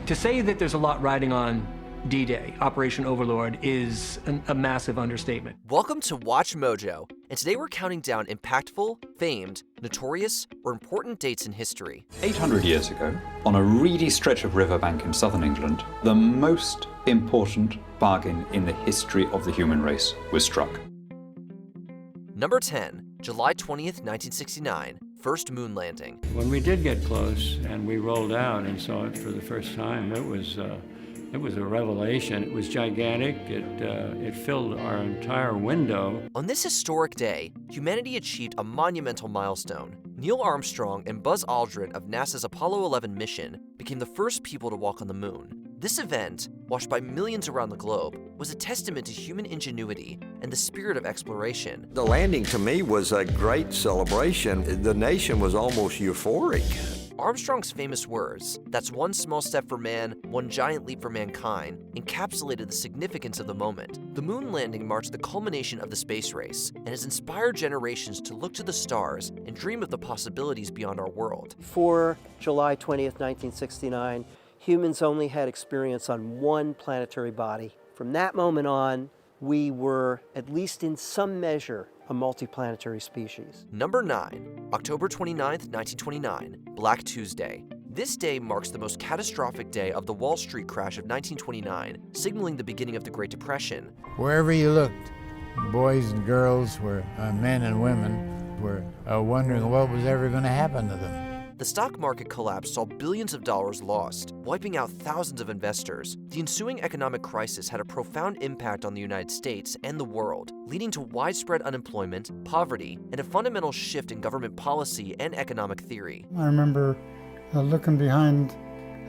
To say that there's a lot riding on D-Day, Operation Overlord, is a massive understatement. Welcome to Watch Mojo, and today we're counting down impactful, famed, notorious, or important dates in history. 800 years ago, on a reedy stretch of riverbank in southern England, the most important bargain in the history of the human race was struck. Number 10, July 20th, 1969, first moon landing. When we did get close and we rolled out and saw it for the first time, it was a revelation. It was gigantic. It filled our entire window. On this historic day, humanity achieved a monumental milestone. Neil Armstrong and Buzz Aldrin of NASA's Apollo 11 mission became the first people to walk on the moon. This event, watched by millions around the globe, was a testament to human ingenuity and the spirit of exploration. The landing to me was a great celebration. The nation was almost euphoric. Armstrong's famous words, "That's one small step for man, one giant leap for mankind," encapsulated the significance of the moment. The moon landing marks the culmination of the space race and has inspired generations to look to the stars and dream of the possibilities beyond our world. Before July 20th, 1969, humans only had experience on one planetary body. From that moment on, we were, at least in some measure, a multiplanetary species. Number 9, October 29th, 1929, Black Tuesday. This day marks the most catastrophic day of the Wall Street crash of 1929, signaling the beginning of the Great Depression. Wherever you looked, boys and girls were, men and women were wondering what was ever going to happen to them. The stock market collapse saw billions of dollars lost, wiping out thousands of investors. The ensuing economic crisis had a profound impact on the United States and the world, leading to widespread unemployment, poverty, and a fundamental shift in government policy and economic theory. I remember looking behind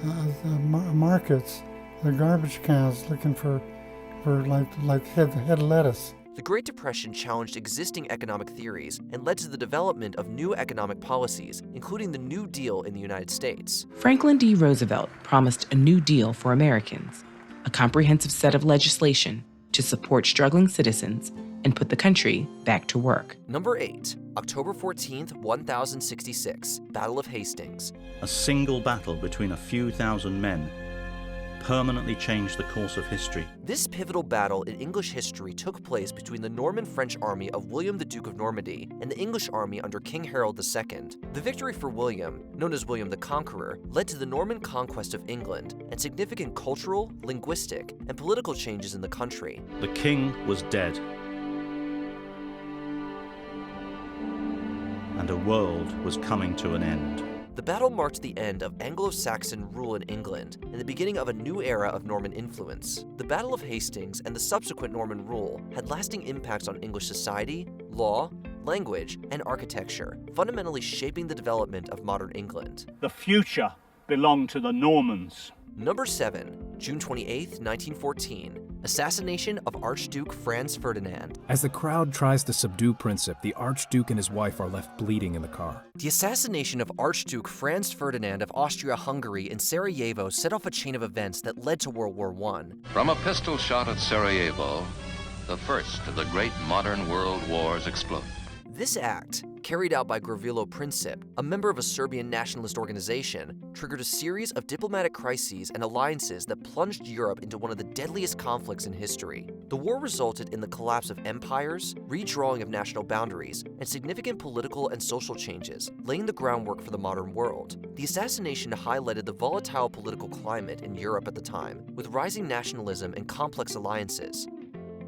the markets, the garbage cans, looking for head lettuce. The Great Depression challenged existing economic theories and led to the development of new economic policies, including the New Deal in the United States. Franklin D. Roosevelt promised a New Deal for Americans, a comprehensive set of legislation to support struggling citizens and put the country back to work. Number 8, October 14th, 1066, Battle of Hastings. A single battle between a few thousand men permanently changed the course of history. This pivotal battle in English history took place between the Norman-French army of William the Duke of Normandy and the English army under King Harold II. The victory for William, known as William the Conqueror, led to the Norman conquest of England and significant cultural, linguistic, and political changes in the country. The king was dead, and a world was coming to an end. The battle marked the end of Anglo-Saxon rule in England and the beginning of a new era of Norman influence. The Battle of Hastings and the subsequent Norman rule had lasting impacts on English society, law, language, and architecture, fundamentally shaping the development of modern England. The future belonged to the Normans. Number 7, June 28th, 1914, assassination of Archduke Franz Ferdinand. As the crowd tries to subdue Princip, the Archduke and his wife are left bleeding in the car. The assassination of Archduke Franz Ferdinand of Austria-Hungary in Sarajevo set off a chain of events that led to World War I. From a pistol shot at Sarajevo, the first of the great modern world wars exploded. This act, carried out by Gavrilo Princip, a member of a Serbian nationalist organization, triggered a series of diplomatic crises and alliances that plunged Europe into one of the deadliest conflicts in history. The war resulted in the collapse of empires, redrawing of national boundaries, and significant political and social changes, laying the groundwork for the modern world. The assassination highlighted the volatile political climate in Europe at the time, with rising nationalism and complex alliances.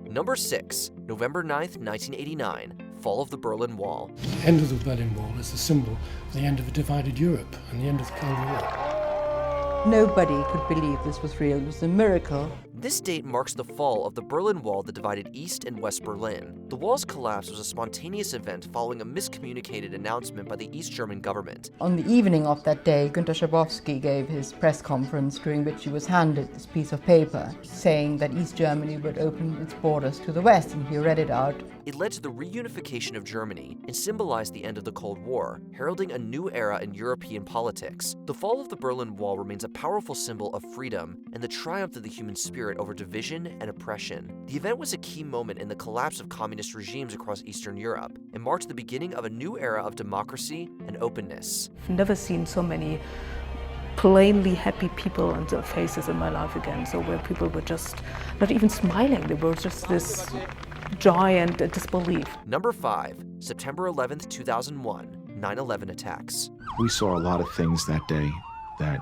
Number 6, November 9th, 1989, fall of the Berlin Wall. The end of the Berlin Wall is the symbol of the end of a divided Europe and the end of the Cold War. Nobody could believe this was real. It was a miracle. This date marks the fall of the Berlin Wall that divided East and West Berlin. The wall's collapse was a spontaneous event following a miscommunicated announcement by the East German government. On the evening of that day, Günter Schabowski gave his press conference, during which he was handed this piece of paper saying that East Germany would open its borders to the West, and he read it out. It led to the reunification of Germany and symbolized the end of the Cold War, heralding a new era in European politics. The fall of the Berlin Wall remains a powerful symbol of freedom and the triumph of the human spirit over division and oppression. The event was a key moment in the collapse of communist regimes across Eastern Europe and marked the beginning of a new era of democracy and openness. I've never seen so many plainly happy people and their faces in my life again. So where people were just not even smiling, they were just this joy and disbelief. Number 5, September 11th, 2001, 9/11 attacks. We saw a lot of things that day that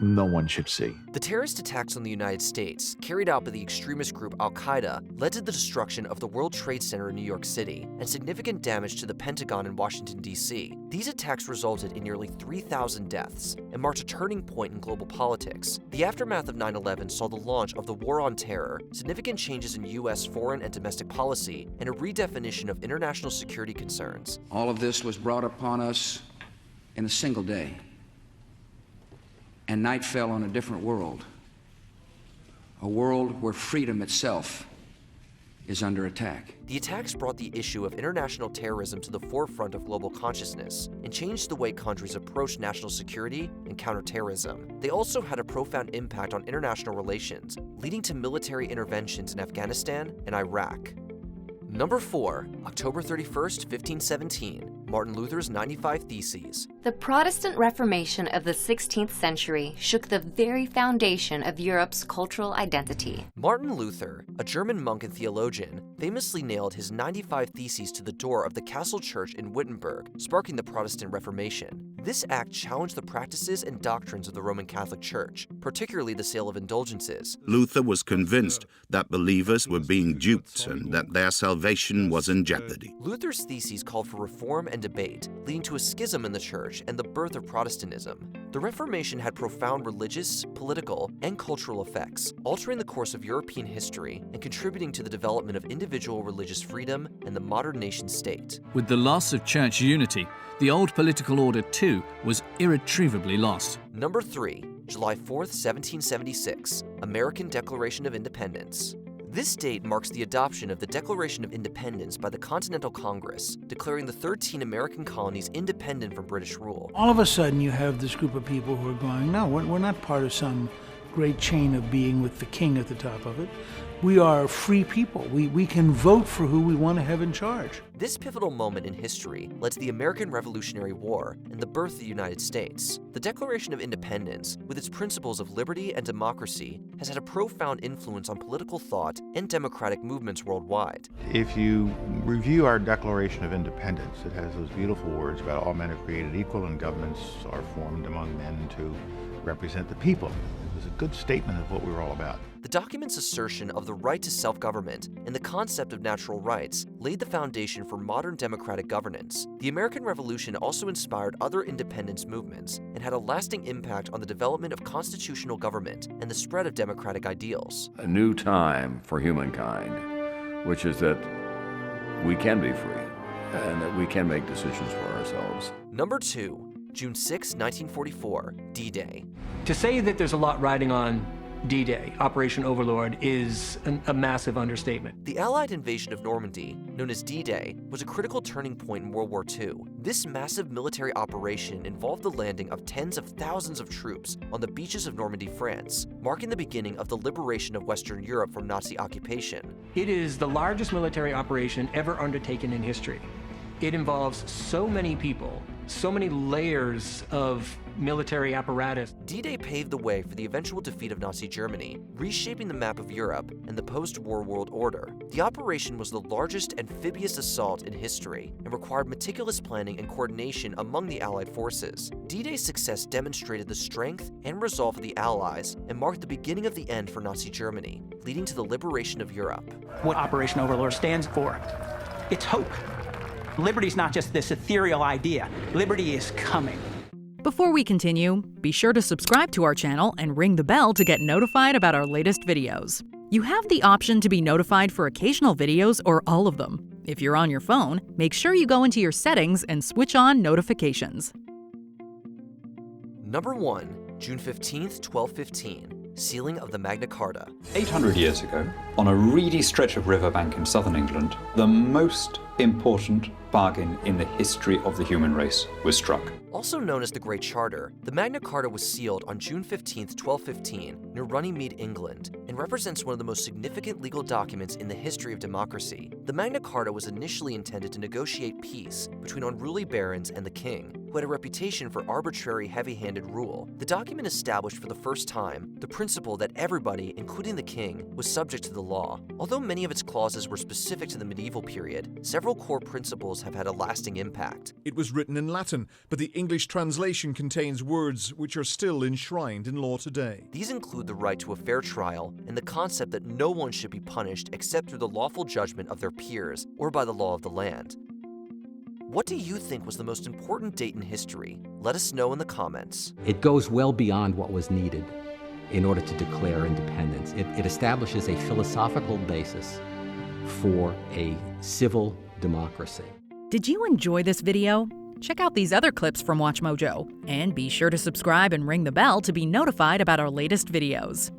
no one should see. The terrorist attacks on the United States, carried out by the extremist group Al-Qaeda, led to the destruction of the World Trade Center in New York City and significant damage to the Pentagon in Washington, D.C. These attacks resulted in nearly 3,000 deaths and marked a turning point in global politics. The aftermath of 9/11 saw the launch of the War on Terror, significant changes in U.S. foreign and domestic policy, and a redefinition of international security concerns. All of this was brought upon us in a single day. And night fell on a different world, a world where freedom itself is under attack. The attacks brought the issue of international terrorism to the forefront of global consciousness and changed the way countries approach national security and counterterrorism. They also had a profound impact on international relations, leading to military interventions in Afghanistan and Iraq. Number 4, October 31st, 1517, Martin Luther's 95 Theses. The Protestant Reformation of the 16th century shook the very foundation of Europe's cultural identity. Martin Luther, a German monk and theologian, famously nailed his 95 Theses to the door of the Castle Church in Wittenberg, sparking the Protestant Reformation. This act challenged the practices and doctrines of the Roman Catholic Church, particularly the sale of indulgences. Luther was convinced that believers were being duped and that their salvation was in jeopardy. Luther's theses called for reform and debate, leading to a schism in the church and the birth of Protestantism. The Reformation had profound religious, political, and cultural effects, altering the course of European history and contributing to the development of individual religious freedom and the modern nation-state. With the loss of church unity, the old political order too was irretrievably lost. Number 3, July 4th, 1776, American Declaration of Independence. This date marks the adoption of the Declaration of Independence by the Continental Congress, declaring the 13 American colonies independent from British rule. All of a sudden you have this group of people who are going, no, we're not part of some great chain of being with the king at the top of it. We are free people. We can vote for who we want to have in charge. This pivotal moment in history led to the American Revolutionary War and the birth of the United States. The Declaration of Independence, with its principles of liberty and democracy, has had a profound influence on political thought and democratic movements worldwide. If you review our Declaration of Independence, it has those beautiful words about all men are created equal and governments are formed among men to represent the people. It was a good statement of what we were all about. The document's assertion of the right to self-government and the concept of natural rights laid the foundation for modern democratic governance. The American Revolution also inspired other independence movements and had a lasting impact on the development of constitutional government and the spread of democratic ideals. A new time for humankind, which is that we can be free and that we can make decisions for ourselves. Number 2, June 6, 1944, D-Day. To say that there's a lot riding on D-Day, Operation Overlord, is a massive understatement. The Allied invasion of Normandy, known as D-Day, was a critical turning point in World War II. This massive military operation involved the landing of tens of thousands of troops on the beaches of Normandy, France, marking the beginning of the liberation of Western Europe from Nazi occupation. It is the largest military operation ever undertaken in history. It involves so many people, so many layers of military apparatus. D-Day paved the way for the eventual defeat of Nazi Germany, reshaping the map of Europe and the post-war world order. The operation was the largest amphibious assault in history and required meticulous planning and coordination among the Allied forces. D-Day's success demonstrated the strength and resolve of the Allies and marked the beginning of the end for Nazi Germany, leading to the liberation of Europe. What Operation Overlord stands for, it's hope. Liberty's not just this ethereal idea. Liberty is coming. Before we continue, be sure to subscribe to our channel and ring the bell to get notified about our latest videos. You have the option to be notified for occasional videos or all of them. If you're on your phone, make sure you go into your settings and switch on notifications. Number 1, June 15th, 1215, sealing of the Magna Carta. 800 years ago, on a reedy stretch of riverbank in southern England, the most important bargain in the history of the human race was struck. Also known as the Great Charter, the Magna Carta was sealed on June 15, 1215, near Runnymede, England, and represents one of the most significant legal documents in the history of democracy. The Magna Carta was initially intended to negotiate peace between unruly barons and the king, who had a reputation for arbitrary, heavy-handed rule. The document established for the first time the principle that everybody, including the king, was subject to the law. Although many of its clauses were specific to the medieval period, several core principles have had a lasting impact. It was written in Latin, but the English translation contains words which are still enshrined in law today. These include the right to a fair trial and the concept that no one should be punished except through the lawful judgment of their peers or by the law of the land. What do you think was the most important date in history? Let us know in the comments. It goes well beyond what was needed in order to declare independence. It establishes a philosophical basis for a civil democracy. Did you enjoy this video? Check out these other clips from WatchMojo, and be sure to subscribe and ring the bell to be notified about our latest videos.